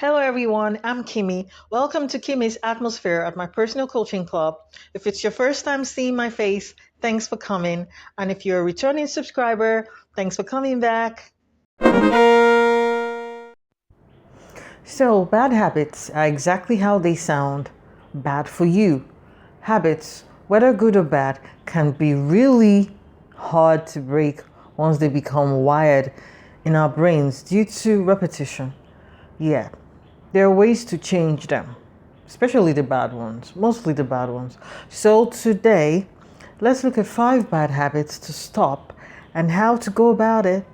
Hello, everyone. I'm Kimmy. Welcome to Kimmy's Atmosphere at my personal coaching club. If it's your first time seeing my face, thanks for coming. And if you're a returning subscriber, thanks for coming back. So, bad habits are exactly how they sound bad for you. Habits, whether good or bad, can be really hard to break once they become wired in our brains due to repetition. Yeah, there are ways to change them, especially the bad ones, mostly the bad ones. So today, let's look at 5 bad habits to stop and how to go about it.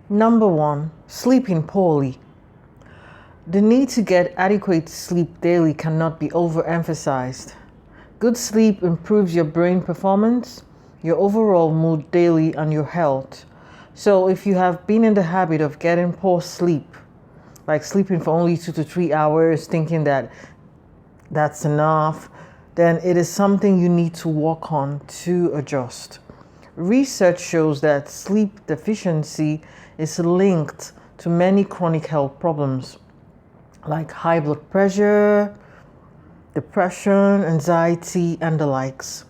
Number 1, sleeping poorly. The need to get adequate sleep daily cannot be overemphasized. Good sleep improves your brain performance, your overall mood daily, and your health. So, if you have been in the habit of getting poor sleep, like sleeping for only 2 to 3 hours, thinking that that's enough, then it is something you need to work on to adjust. Research shows that sleep deficiency is linked to many chronic health problems like high blood pressure, depression, anxiety, and the likes.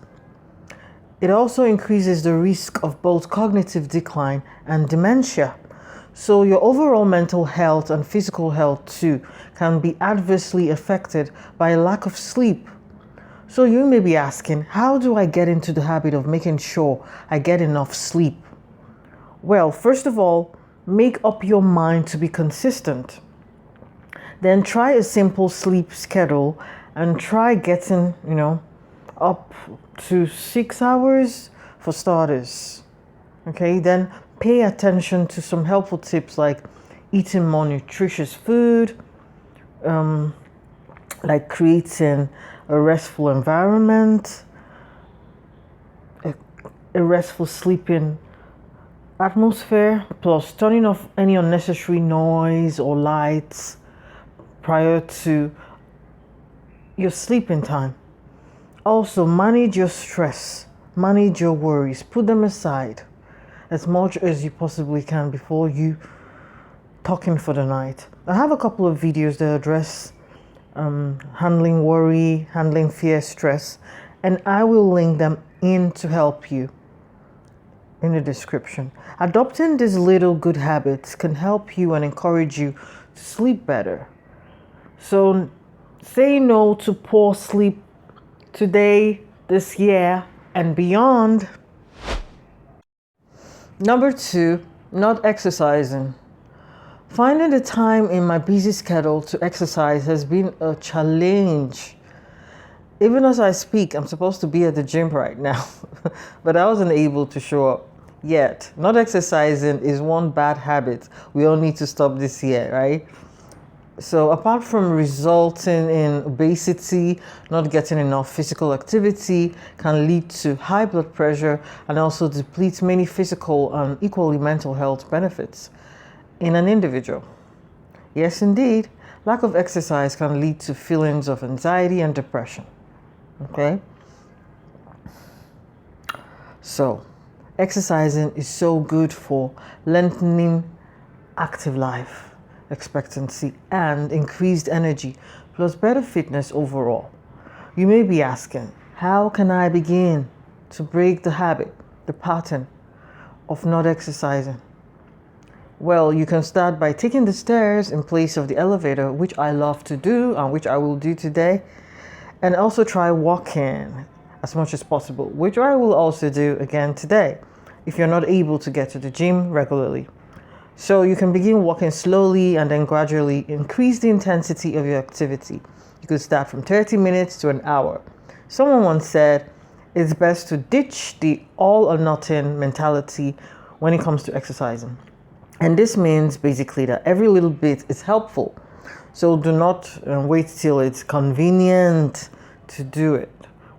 It also increases the risk of both cognitive decline and dementia. So, your overall mental health and physical health too can be adversely affected by a lack of sleep. So, you may be asking, how do I get into the habit of making sure I get enough sleep? Well, first of all, make up your mind to be consistent. Then try a simple sleep schedule and try getting, up to 6 hours for starters. Okay, then pay attention to some helpful tips like eating more nutritious food, like creating a restful environment, a restful sleeping atmosphere, plus turning off any unnecessary noise or lights prior to your sleeping time. Also, manage your stress, manage your worries, put them aside as much as you possibly can before you talking for the night. I have a couple of videos that address handling worry, handling fear, stress, and I will link them in to help you in the description. Adopting these little good habits can help you and encourage you to sleep better. So say no to poor sleep today, this year, and beyond. Number 2, not exercising. Finding the time in my busy schedule to exercise has been a challenge. Even as I speak, I'm supposed to be at the gym right now, but I wasn't able to show up yet. Not exercising is one bad habit we all need to stop this year, right? So apart from resulting in obesity, not getting enough physical activity can lead to high blood pressure and also deplete many physical and equally mental health benefits in an individual. Yes, indeed, lack of exercise can lead to feelings of anxiety and depression. Okay? So, exercising is so good for lengthening active life expectancy and increased energy, plus better fitness overall. You may be asking, how can I begin to break the habit, the pattern of not exercising? Well, you can start by taking the stairs in place of the elevator, which I love to do and which I will do today, and also try walking as much as possible, which I will also do again today if you're not able to get to the gym regularly. So you can begin walking slowly and then gradually increase the intensity of your activity. You could start from 30 minutes to an hour. Someone once said, it's best to ditch the all or nothing mentality when it comes to exercising. And this means basically that every little bit is helpful. So do not wait till it's convenient to do it,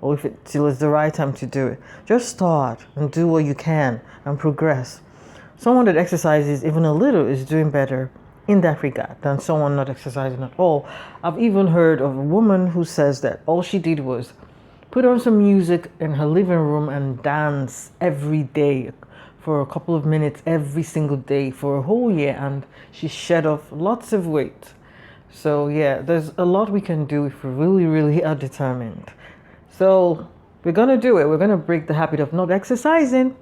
or till it's the right time to do it. Just start and do what you can and progress. Someone that exercises even a little is doing better in that regard than someone not exercising at all. I've even heard of a woman who says that all she did was put on some music in her living room and dance every day for a couple of minutes every single day for a whole year, and she shed off lots of weight. So yeah, there's a lot we can do if we really are determined. So we're gonna do it. We're gonna break the habit of not exercising.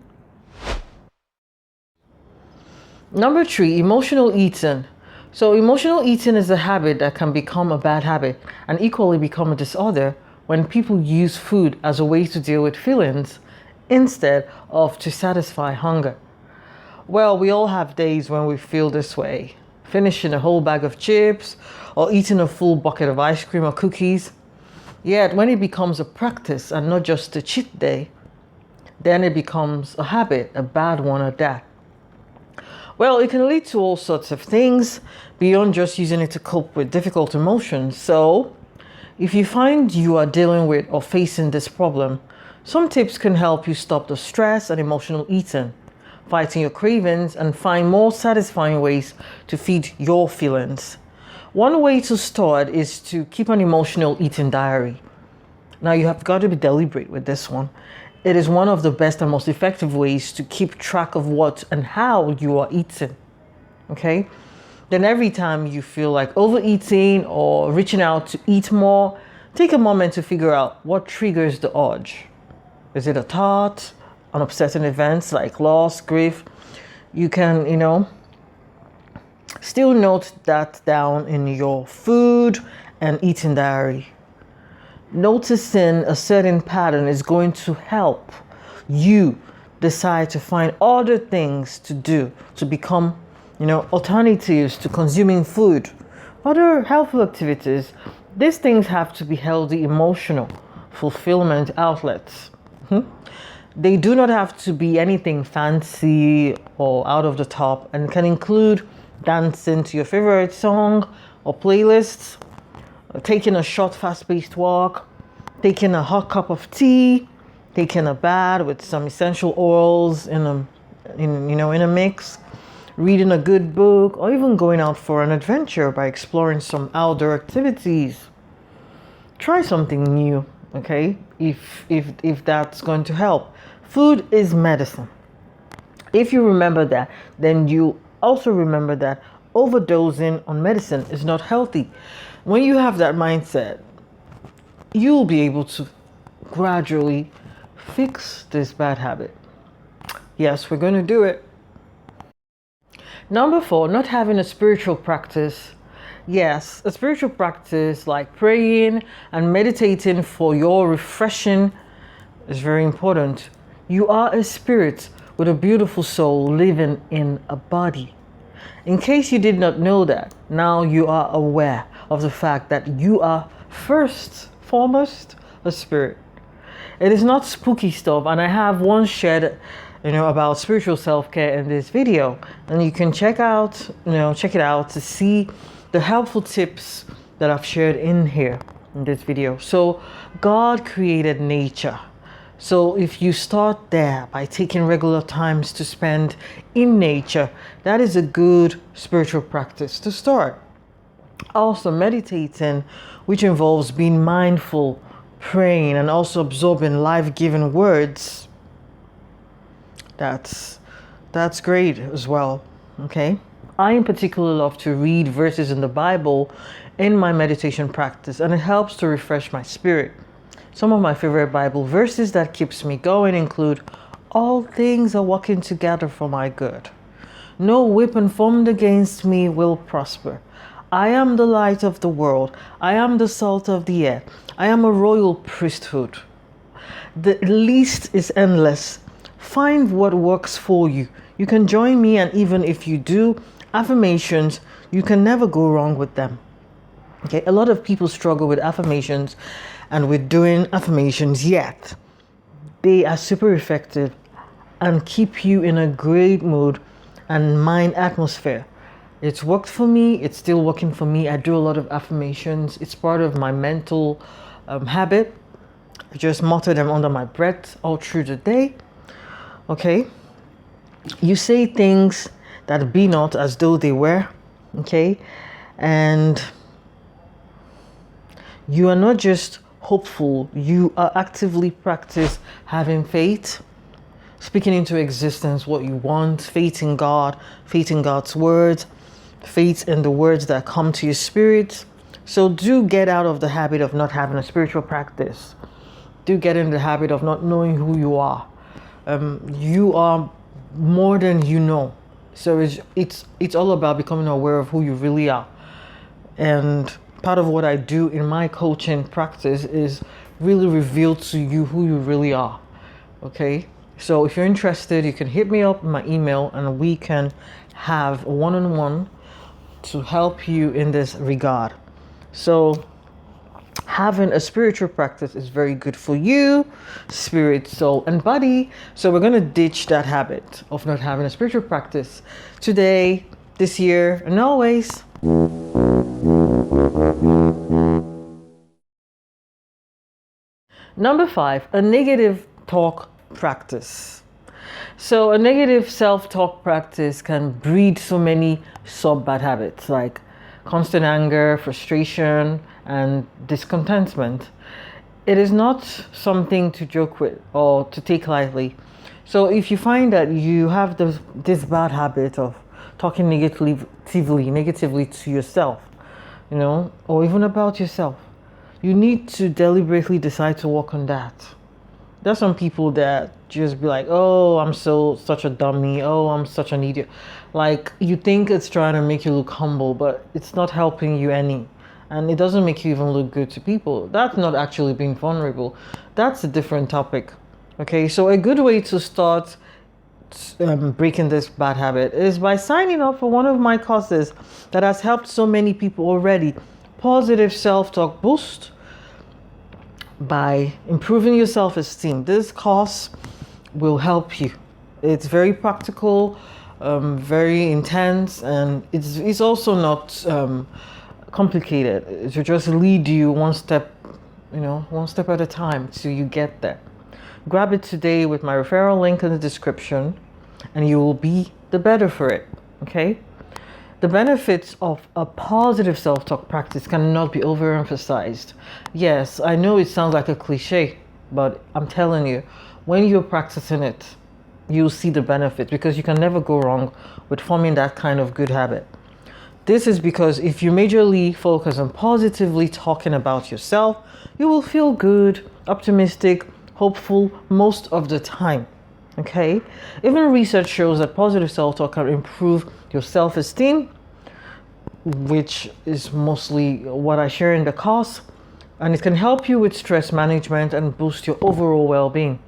Number 3, emotional eating. So emotional eating is a habit that can become a bad habit and equally become a disorder when people use food as a way to deal with feelings instead of to satisfy hunger. Well, we all have days when we feel this way. Finishing a whole bag of chips or eating a full bucket of ice cream or cookies. Yet when it becomes a practice and not just a cheat day, then it becomes a habit, a bad one at that. Well, it can lead to all sorts of things beyond just using it to cope with difficult emotions. So, if you find you are dealing with or facing this problem, some tips can help you stop the stress and emotional eating, fighting your cravings, and find more satisfying ways to feed your feelings. One way to start is to keep an emotional eating diary. Now, you have got to be deliberate with this one. It is one of the best and most effective ways to keep track of what and how you are eating. Okay? Then every time you feel like overeating or reaching out to eat more, take a moment to figure out what triggers the urge. Is it a thought, an upsetting event like loss, grief? You can, still note that down in your food and eating diary. Noticing a certain pattern is going to help you decide to find other things to do to become, alternatives to consuming food, other helpful activities. These things have to be healthy, emotional fulfillment outlets. They do not have to be anything fancy or out of the top and can include dancing to your favorite song or playlists, taking a short, fast-paced walk, taking a hot cup of tea, taking a bath with some essential oils in a mix, reading a good book, or even going out for an adventure by exploring some outdoor activities. Try something new, okay? If that's going to help. Food is medicine. If you remember that, then you also remember that overdosing on medicine is not healthy. When you have that mindset, you'll be able to gradually fix this bad habit. Yes, we're going to do it. Number 4, not having a spiritual practice. Yes, a spiritual practice like praying and meditating for your refreshing is very important. You are a spirit with a beautiful soul living in a body. In case you did not know that, now you are aware of the fact that you are foremost a spirit. It is not spooky stuff, and I have once shared about spiritual self-care in this video, and you can check it out to see the helpful tips that I've shared in here in this video. So God created nature. So if you start there by taking regular times to spend in nature, that is a good spiritual practice to start. Also meditating, which involves being mindful, praying, and also absorbing life-giving words. That's great as well. Okay. I in particular love to read verses in the Bible in my meditation practice, and it helps to refresh my spirit. Some of my favorite Bible verses that keeps me going include, "All things are working together for my good. No weapon formed against me will prosper. I am the light of the world. I am the salt of the earth. I am a royal priesthood." The list is endless. Find what works for you. You can join me, and even if you do affirmations, you can never go wrong with them. Okay, a lot of people struggle with affirmations and with doing affirmations, yet they are super effective and keep you in a great mood and mind atmosphere. It's worked for me. It's still working for me. I do a lot of affirmations. It's part of my mental habit. I just mutter them under my breath all through the day. Okay. You say things that be not as though they were, okay? And you are not just hopeful, you are actively practice having faith, speaking into existence what you want, faith in God, faith in God's word, faith in the words that come to your spirit. So do get out of the habit of not having a spiritual practice. Do get in the habit of not knowing who you are. You are more than you know. So it's all about becoming aware of who you really are. And part of what I do in my coaching practice is really reveal to you who you really are. Okay? So if you're interested, you can hit me up in my email and we can have a one-on-one to help you in this regard. So having a spiritual practice is very good for you, spirit, soul, and body. So we're going to ditch that habit of not having a spiritual practice today, this year, and always. Number 5, a negative talk practice. So a negative self-talk practice can breed so many sub-bad habits like constant anger, frustration, and discontentment. It is not something to joke with or to take lightly. So if you find that you have this bad habit of talking negatively to yourself, or even about yourself, you need to deliberately decide to work on that. There's some people that just be like, oh, I'm such a dummy. Oh, I'm such an idiot. Like, you think it's trying to make you look humble, but it's not helping you any. And it doesn't make you even look good to people. That's not actually being vulnerable. That's a different topic. Okay, so a good way to start breaking this bad habit is by signing up for one of my courses that has helped so many people already. Positive Self-Talk Boost by improving your self-esteem. This course will help you. It's very practical, very intense, and it's also not complicated. It will just lead you one step at a time till you get there. Grab it today with my referral link in the description, and you will be the better for it. Okay? The benefits of a positive self-talk practice cannot be overemphasized. Yes, I know it sounds like a cliche, but I'm telling you, when you're practicing it, you'll see the benefits, because you can never go wrong with forming that kind of good habit. This is because if you majorly focus on positively talking about yourself, you will feel good, optimistic, hopeful most of the time. Okay? Even research shows that positive self-talk can improve your self-esteem, which is mostly what I share in the course, and it can help you with stress management and boost your overall well-being.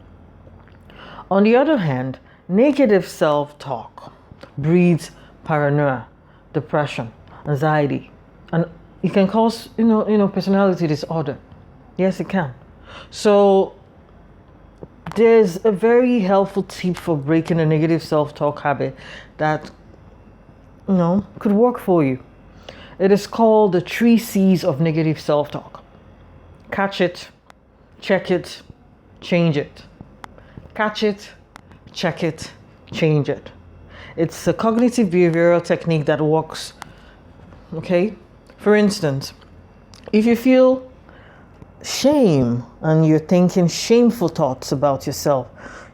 On the other hand, negative self-talk breeds paranoia, depression, anxiety, and it can cause personality disorder. Yes, it can. So there's a very helpful tip for breaking a negative self-talk habit that could work for you. It is called the 3 C's of negative self-talk. Catch it, check it, change it. Catch it, check it, change it. It's a cognitive behavioral technique that works. Okay? For instance, if you feel shame and you're thinking shameful thoughts about yourself,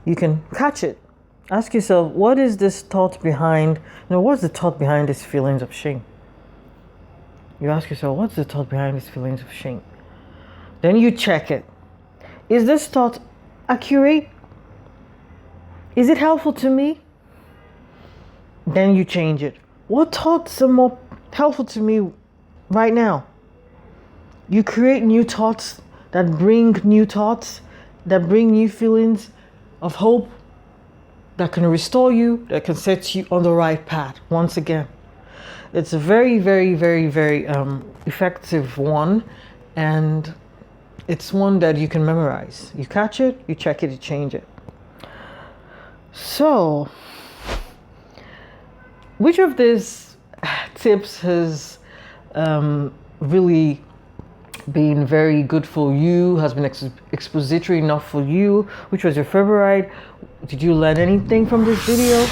you can catch it. Ask yourself, what is this thought behind, what's the thought behind these feelings of shame? You ask yourself, what's the thought behind these feelings of shame? Then you check it. Is this thought accurate? Is it helpful to me? Then you change it. What thoughts are more helpful to me right now? You create new thoughts that bring new feelings of hope, that can restore you, that can set you on the right path once again. It's a very, very, very, very effective one, and it's one that you can memorize. You catch it, you check it, you change it. So, which of these tips has really been very good for you, has been expository enough for you, which was your favorite. Did you learn anything from this video?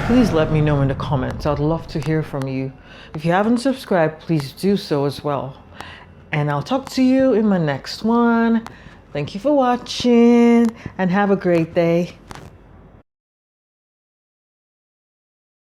Please let me know in the comments. I'd love to hear from you. If you haven't subscribed, please do so as well. And I'll talk to you in my next one. Thank you for watching and have a great day.